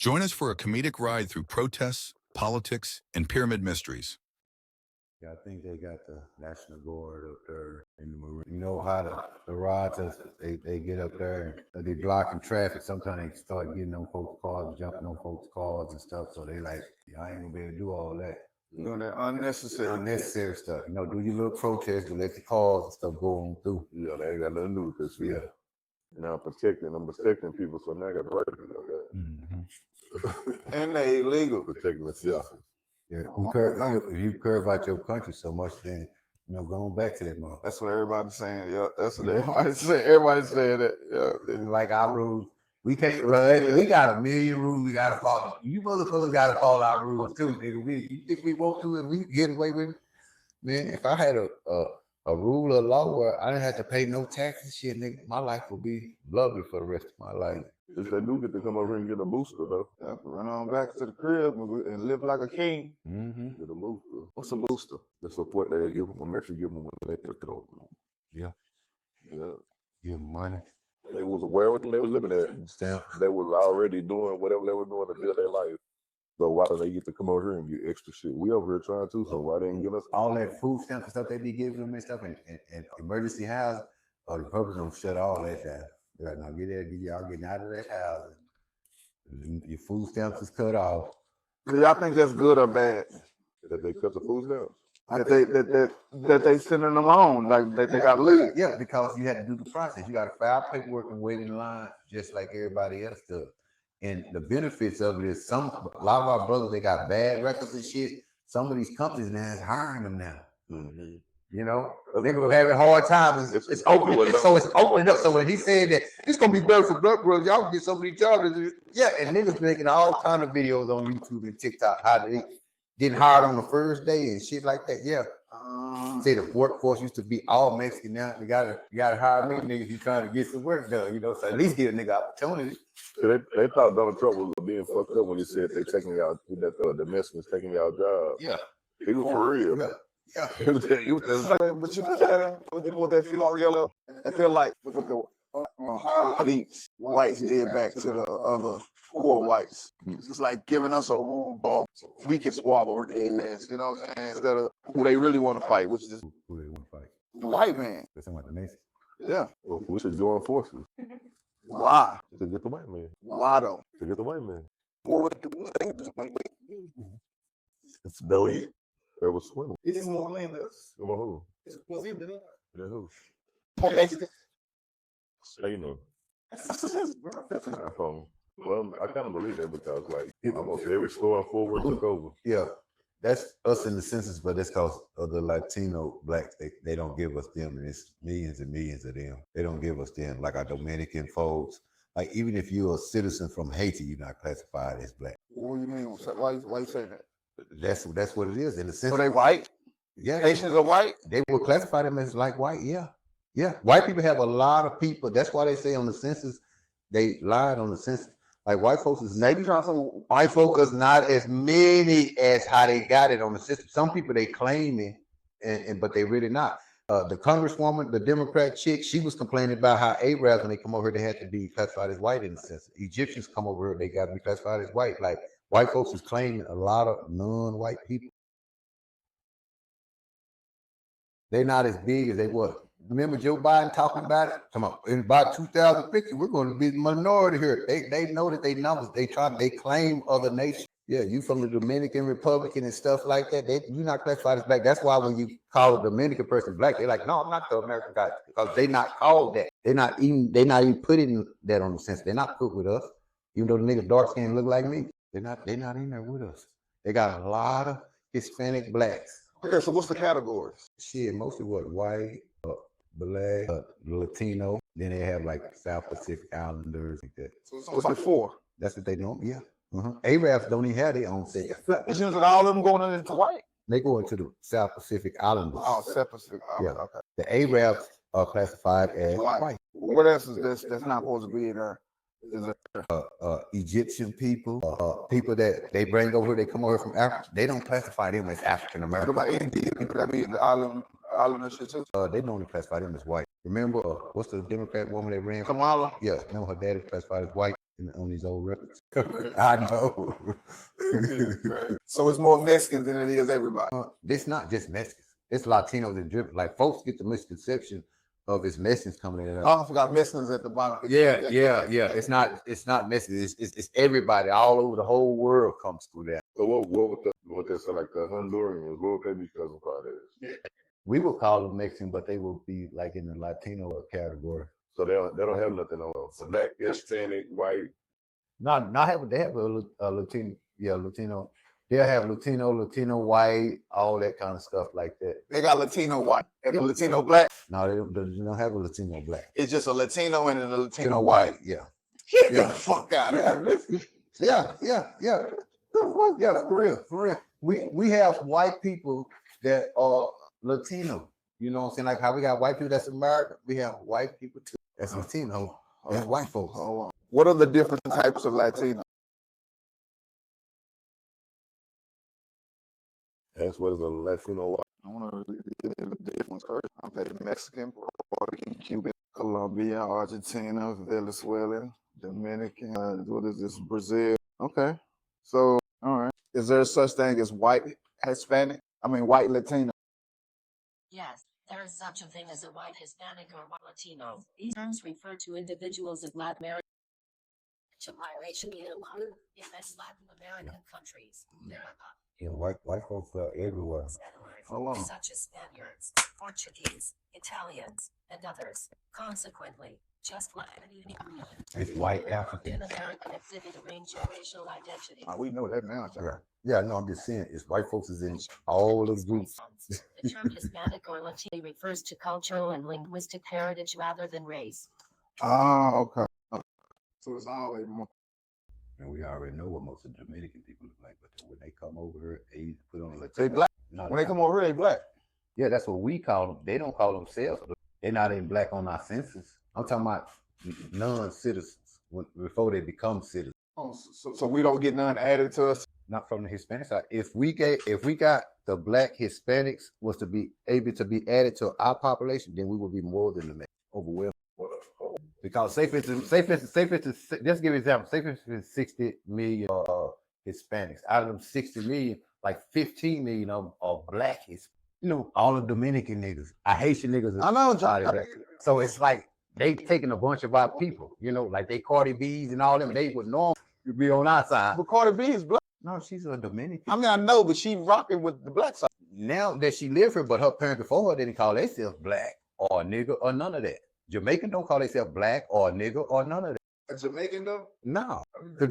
Join us for a comedic ride through protests, politics, and pyramid mysteries. Yeah, I think they got the National Guard up there in the Marine. You know how the rods, they get up there and they blocking traffic. Sometimes they start getting on folks' cars, jumping on folks' cars and stuff. So they like, I ain't gonna be able to do all that. You know, that unnecessary stuff. You know, do your little protest to let the cars and stuff go on through. Yeah, they ain't got nothing to do with this. Yeah. Now I'm protecting people, so now I got to write about that. Mm-hmm. And they illegal. Protecting themselves. Yeah, if you care about your country so much, then going back to that mother. That's what everybody's saying. Yeah, that's what everybody's saying. Everybody's saying that. Yeah, like our rules. We can't. We got a million rules. We gotta follow. You motherfuckers gotta follow our rules too, nigga. You think we won't do it? We get away with it, man. If I had a rule or law where I didn't have to pay no taxes, shit, nigga, my life would be lovely for the rest of my life. If they do get to come over here and get a booster, though. Yeah, run on back to the crib and live like a king. Mm-hmm. Get a booster. What's a booster? The support that they give them, I'm actually giving them when they get over. Yeah. Give them money. They was aware of what they was living at. They was already doing whatever they were doing to build their life. So why do they get to come over here and get extra shit? We over here trying to, so why they ain't give us all that food stamps and stuff they be giving them and stuff and emergency housing? Oh, the Republicans don't shut all that down. Right now, y'all getting out of that house. Your food stamps is cut off. Do y'all think that's good or bad? That they cut the food stamps? That they sending them on, like they got leave. Yeah, because you had to do the process. You got to file paperwork and wait in line just like everybody else does. And the benefits of it is a lot of our brothers, they got bad records and shit. Some of these companies now is hiring them now. Mm-hmm. You know, they're gonna have a hard time. It's opening up. So it's opening up. So when he said that it's gonna be better for black brothers, y'all can get some of these jobs. Yeah, and niggas making all kind of videos on YouTube and TikTok how they getting hired on the first day and shit like that. Yeah. Say the workforce used to be all Mexican now. You gotta hire me niggas. You trying to get some work done. You know, so at least get a nigga opportunity. They thought Donald Trump was being fucked up when he said they taking y'all that the Mexicans taking y'all jobs. Yeah, he was for real. Yeah. But you what they feel all yellow. I feel like what the whites did back to the other poor whites. It's like giving us a whole ball so we can swallow their ass, you know what I'm saying? Instead of who they really want to fight, which is who they want to fight. The white man. They're talking about the nation. Yeah. Well, we should join forces. Why? To get the white man. Why though? To get the white man. It's Billy. There was swimming. It's more landless. Who? It's who? Say no. Well, I kind of believe that because, like, almost every store in Fort Worth took over. Yeah, that's us in the census, but that's because of the Latino blacks. They don't give us them, and it's millions and millions of them. They don't give us them, like our Dominican folks. Like, even if you're a citizen from Haiti, you're not classified as black. What do you mean? Why you say that? That's what it is in the census. So they white? Yeah. Haitians are white? They will classify them as like white, yeah. Yeah. White people have a lot of people. That's why they say on the census, they lied on the census. Like white folks is white folks is not as many as how they got it on the system. Some people they claim it, but they really not. The congresswoman, the Democrat chick, she was complaining about how Arabs when they come over here, they had to be classified as white in the census. Egyptians come over here, they got to be classified as white. Like white folks is claiming a lot of non-white people. They're not as big as they were. Remember Joe Biden talking about it? Come on, in about 2050, we're going to be the minority here. They know that they numbers. They claim other nations. Yeah, you from the Dominican Republic and stuff like that. You're not classified as black. That's why when you call a Dominican person black, they're like, no, I'm not the American guy, because they not called that. They're not even putting that on the census. They're not put with us. Even though the niggas dark skin look like me, they're not in there with us. They got a lot of Hispanic blacks. Okay, so what's the categories? Shit, mostly what? White, black, Latino. Then they have like South Pacific Islanders like that. So it's like 4. That's what they do. Yeah. Arabs don't even have their own thing. It's just all of them going into white. They go into the South Pacific Islanders. Oh, South Pacific. Yeah. Okay. The Arabs are classified as white. What else is this that's not supposed to be in there? Egyptian people, people that they bring over, they come over from Africa. They don't classify them as African American. What about Indian people that be in the island and shit too? They don't only classify them as white. Remember, what's the Democrat woman that ran? Kamala. Yeah, remember her daddy classified as white. on these old records. I know. So it's more Mexicans than it is everybody. It's not just Mexicans. It's Latinos and driven. Like folks get the misconception of it's Mexicans coming in. Oh, I forgot Mexicans at the bottom. Yeah. It's not Mexicans. It's everybody all over the whole world comes through that. So what they say like the Hondurans? What would they be classified as? We would call them Mexican, but they will be like in the Latino category. So they don't have nothing on black, Hispanic, white. They have a Latino. Yeah, Latino. They'll have Latino white, all that kind of stuff like that. They got Latino white and a Latino black. No, they don't have a Latino black. It's just a Latino and a Latino white. Yeah. Get the fuck out of here. Yeah. For real. We have white people that are Latino. You know what I'm saying? Like how we got white people that's American, we have white people too that's Latino and white folks. What are the different types of Latino? That's what is a Latino white. I want to get the difference first. I'm the Mexican, Puerto Rican, Cuban, Colombia, Argentina, Venezuela, Dominican. What is this? Brazil. Okay. So, all right. Is there such thing as white Hispanic? White Latino. Yes, there is such a thing as a white Hispanic or white Latino. These terms refer to individuals of Latin America. In Latin American countries. Yeah, white folks are everywhere. Such as Spaniards, Portuguese, Italians, and others. Consequently, just like It's white African. in America exhibit a range of racial identity. We know that now. Yeah, no, I'm just saying it's white folks is in all of the groups. The term Hispanic or Latino refers to cultural and linguistic heritage rather than race. Okay. So it's always more. And we already know what most of the Dominican people look like, but when they come over here, they put on a Latino. They black. No, When they come over here, they black. Yeah, that's what we call them. They don't call themselves. They're not even black on our census. I'm talking about non-citizens before they become citizens. Oh, so we don't get none added to us. Not from the Hispanic side. If we got the black Hispanics was to be able to be added to our population, then we would be more than the overwhelmed. Because say for instance, just give an example. Say for instance, 60 million Hispanics. Out of them 60 million, like 15 million of them are black Hispanics. You know, all the Dominican niggas, Haitian niggas. I know, Johnny. So it's like they taking a bunch of our people. You know, like they Cardi B's and all them. They would normally be on our side. But Cardi B is black. No, she's a Dominican. I know, but she rocking with the black side. Now that she lived here, but her parents before her didn't call themselves black or a nigga or none of that. Jamaican don't call themselves black or a nigga or none of that. A Jamaican though? No. The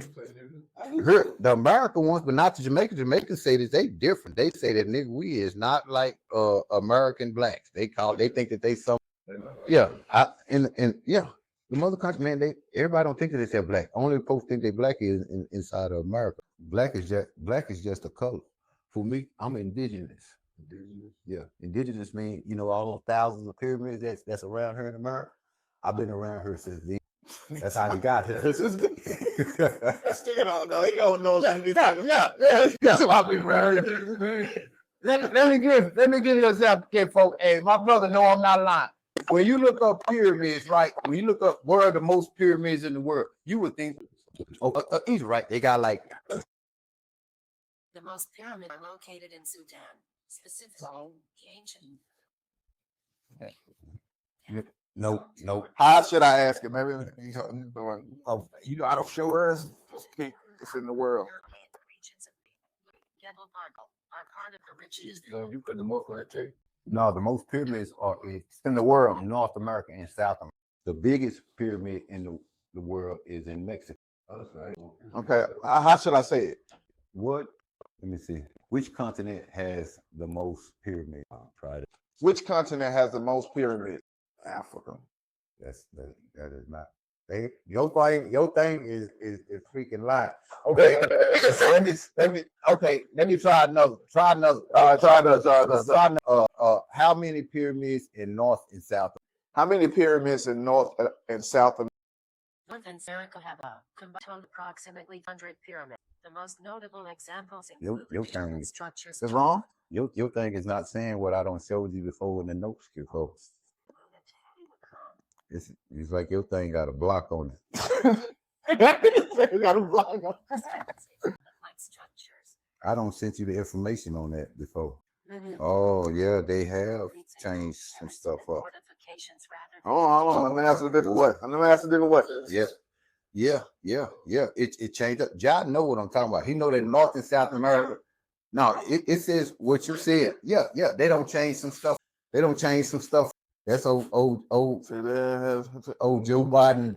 American ones, but not the Jamaicans. Jamaicans say that they different. They say that nigga we is not like American blacks. They think that they some the mother country, man, everybody don't think that they say black. Only folks think they black is inside of America. Black is just a color. For me, I'm indigenous. Yeah, indigenous mean all those thousands of pyramids that's around here in America. I've been around here since then. That's how we got here. Still don't know. He don't know that he's talking about. That's why I've been around here. Let me give you an example, folks. Hey, my brother know I'm not lying. When you look up pyramids, right? When you look up where are the most pyramids in the world, you would think, he's right. They got like the most pyramids are located in Sudan, specifically the ancient. No. How should I ask it? Maybe I don't show us. It's in the world. Regions of are part of the riches. You put the more right there. No, the most pyramids are in the world, North America and South America. The biggest pyramid in the world is in Mexico. Okay, how should I say it? What? Let me see. Which continent has the most pyramids? Try it. Which continent has the most pyramids? Africa. That is not. Your thing is freaking lying. Okay, let me try another. Try another. How many pyramids in North and South? How many pyramids in North and South America? North and America have a combined approximately 100 pyramids. The most notable examples include your thing structures. It's wrong. Your thing is not saying what I don't show you before in the notes, folks. It's like your thing got a block on it. Got him blind. Like structures. I don't sent you the information on that before. Mhm. Oh yeah, they have changed some stuff up. Fortifications rather than Hold on. Let me ask a different way. Yeah. It changed up. John know what I'm talking about. He know that North and South America. No, it says what you said. Yeah. They don't change some stuff. That's old See there. Joe Biden.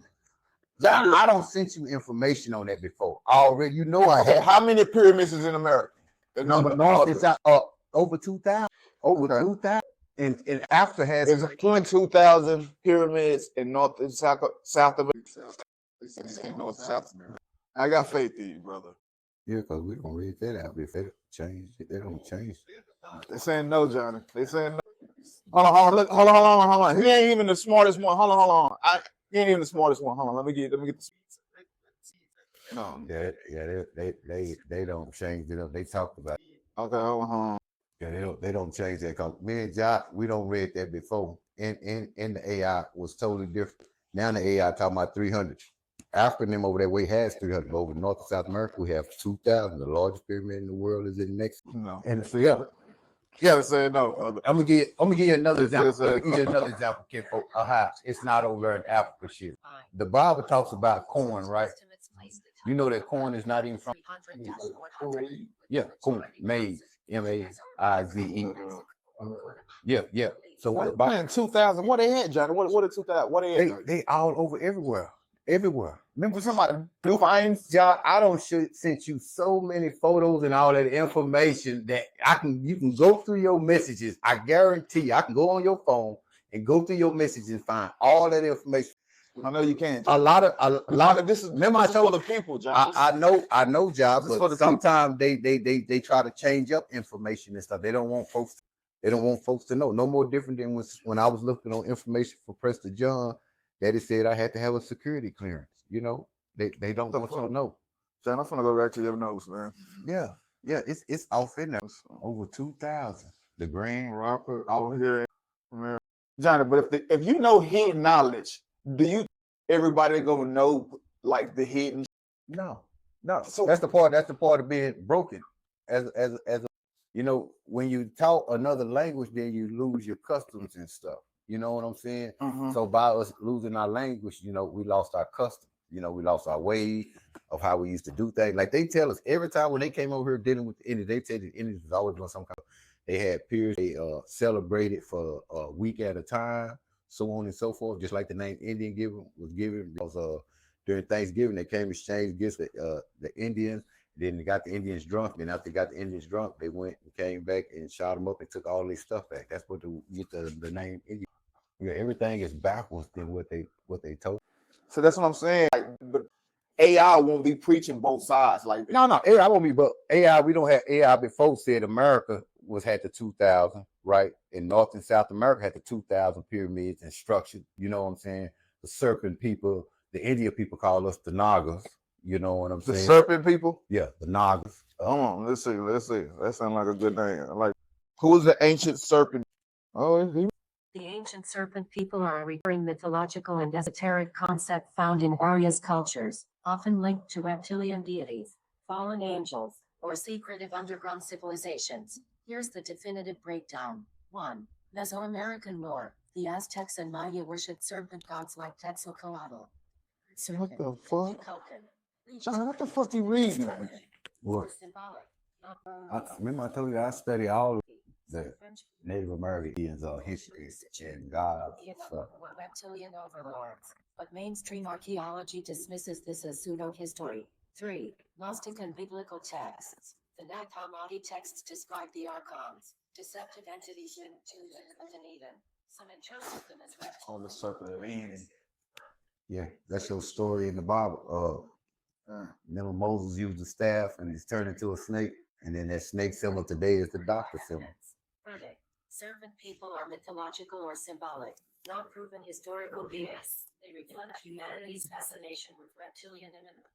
John, I don't sent you information on that before. Already, you know I Okay, have. how many pyramids is in America? Number North and South over 2,000. Over 2,000. And Africa has There's 22,000 pyramids in North and South America. North South America. I got faith in you, brother. Yeah, because we don't read that out. If they change it, they don't change it. They saying no, Johnny. They saying no. Hold on. He ain't even the smartest one. Hold on. He ain't even the smartest one. Hold on. Let me get the. No. Yeah, they don't change it up. They talked about it. Okay, hold on. Yeah, they don't change that. Cause me and Josh, we don't read that before. And the AI was totally different. Now the AI talking about 300. Africa and them over that way has 300. But over North and South America, we have 2,000. The largest pyramid in the world is in Mexico. No. And so yeah. Yeah, they saying no. I'm gonna give you another example. Yes, sir. Give you another example, kid. It's not over in Africa shit. fine. The Bible talks about corn, right? You know that corn is not even from 300-100. yeah, corn, maize, M-A-I-Z-E. Yeah. So what about Buying 2,000. What they had, Johnny? What are 2,000? What they had? they all over everywhere. Remember somebody new finds, John? I don't sent you so many photos and all that information that you can go through your messages. I guarantee you, I can go on your phone and go through your messages and find all that information. I know you can. A lot of This is remember I for told the people, John. I know, Job, This is but for the sometimes they try to change up information and stuff. They don't want folks to know. No more different than when I was looking on information for Prester John, that it said I had to have a security clearance. You know, they don't want to know. John, I'm gonna go back to your notes, man. Yeah, it's off in there. Over 2,000. The Grand Rocker out here, Johnny. But if you know hidden knowledge, everybody gonna know like the hidden? No. So That's the part of being broken. As you know, when you talk another language, then you lose your customs and stuff. You know what I'm saying? So by us losing our language, you know, we lost our custom. You know, we lost our way of how we used to do things. Like they tell us every time when they came over here dealing with the Indians, they said the Indians was always doing some kind of. They had periods they celebrated for a week at a time, so on and so forth. Just like the name Indian was given because during Thanksgiving they came exchange gifts to the Indians. Then they got the Indians drunk. Then after they got the Indians drunk, they went and came back and shot them up and took all their stuff back. That's what get the name Indian. Yeah, everything is backwards than what they told. So that's what I'm saying. Like, but AI won't be preaching both sides. Like No, AI won't be. But AI, we don't have AI. Before said America had the 2,000, right? And North and South America had the 2,000 pyramids and structures. You know what I'm saying? The serpent people, the Indian people call us the Nagas. You know what I'm saying? the serpent people. Yeah, the Nagas. Hold on, let's see. That sounds like a good name. Like, who is the ancient serpent? Oh, he. The ancient serpent people are a recurring mythological and esoteric concept found in various cultures, often linked to reptilian deities, fallen angels, or secretive underground civilizations. Here's the definitive breakdown. 1. Mesoamerican lore. The Aztecs and Maya worshipped serpent gods like Quetzalcoatl. What the fuck? Kukulkan. John, what the fuck you reading? What? Symbolic. Remember I told you I study all the Native Americans history and God. Reptilian overlords, but mainstream archaeology dismisses this as pseudo-history. 3. Gnostic and biblical texts. The Nag Hammadi texts describe the archons, deceptive entities linked to Eden. Some interpret them as reptiles. On the serpent of Eden. Yeah, that's your story in the Bible. Remember Moses used the staff and he's turned into a snake, and then that snake symbol today is the doctor symbol. Verdict. Serpent people are mythological or symbolic, not proven historical BS. They reflect humanity's fascination with reptilian imminent.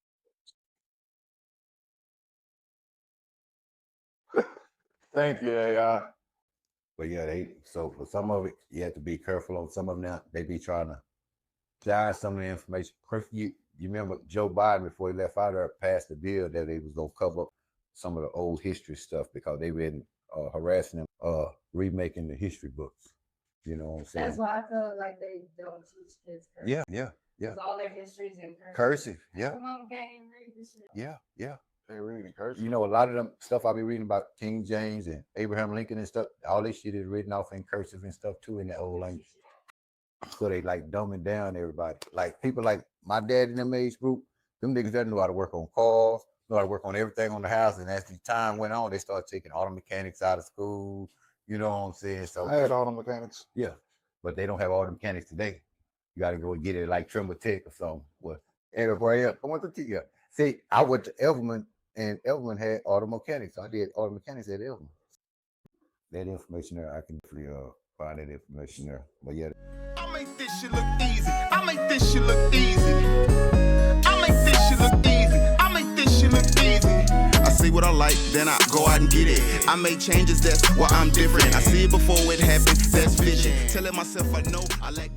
Thank you, AI. But yeah, so for some of it, you have to be careful on some of them now. They be trying to shine some of the information. You remember Joe Biden, before he left out there, passed a bill that they was gonna cover up some of the old history stuff because they've been harassing them, remaking the history books. You know what I'm saying? That's why I feel like they don't teach kids cursive. Yeah. Because all their history's in cursive. Cursive, yeah. Come on, gang, read this shit. Yeah. They reading cursive. You know, a lot of them stuff I be reading about King James and Abraham Lincoln and stuff, all this shit is written off in cursive and stuff too in that old language. So they like dumbing down everybody. Like people like my dad in them age group, them niggas that know how to work on cars, know how to work on everything on the house. And as the time went on, they started taking auto mechanics out of school. You know what I'm saying? So I had all the mechanics. yeah, but they don't have all the mechanics today. You got to go and get it like Trimble Tech or something. Well, everybody else, I went to T. See, I went to Elverman, and Elverman had auto mechanics. So I did auto mechanics at Elverman. That information there, I can definitely find that information there. But yeah. I make this shit look easy. I make this shit look easy. I make this shit look easy. I make this shit look easy. I see what I like, then I go out and get it. I make changes, that's why I'm different. I see it before it happens, that's vision. Telling myself I know I like.